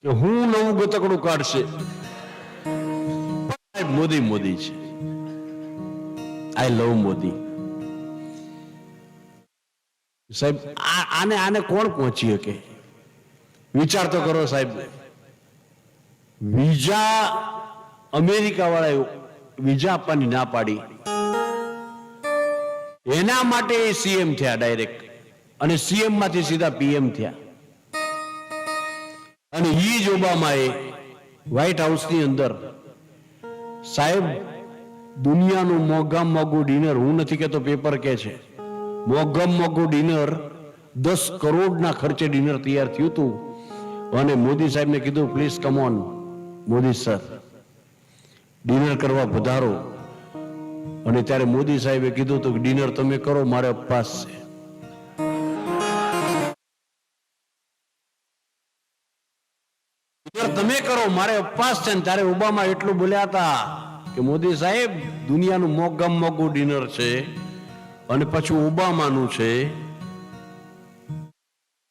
હું નવું ગતકડું કાઢશે. મોદી મોદી છે. આઈ લવ મોદી. સાહેબ આને કોણ પહોંચી શકે? વિચાર તો કરો સાહેબ. વિઝા અમેરિકા વાળાએ વિઝા આપવાની ના પાડી, એના માટે એ સીએમ થયા ડાયરેક્ટ, અને સીએમ માંથી સીધા પીએમ થયા. અને ઈ જ ઓબામાએ વ્હાઇટ હાઉસની અંદર સાહેબ દુનિયાનું મોંઘામાં મોંઘું ડિનર, હું નથી કહેતો, પેપર કે છે મોંઘામાં મોંઘું ડિનર 10 કરોડના ખર્ચે ડિનર તૈયાર થયું હતું. અને મોદી સાહેબને કીધું please come on Modi sir, dinner કરવા પધારો. અને ત્યારે મોદી સાહેબે કીધું હતું કે ડિનર તમે કરો, મારે ઉપવાસ છે. તમે કરો, મારે ઉપવાસ છે. ત્યારે ઓબામા એટલું બોલ્યા હતા કે મોદી સાહેબ દુનિયાનું મોંઘામાં મોંઘું ડિનર છે, અને પછી ઓબામાનું છે.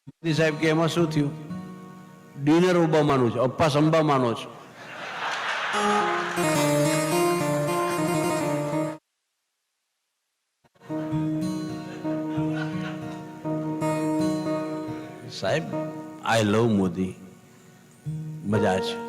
મોદી સાહેબ કે એમાં શું થયું? ડિનર ઓબામાનું છે, ઉપવાસ અંબામાનો છે. સાહેબ આઈ લવ મોદી. મજા છે.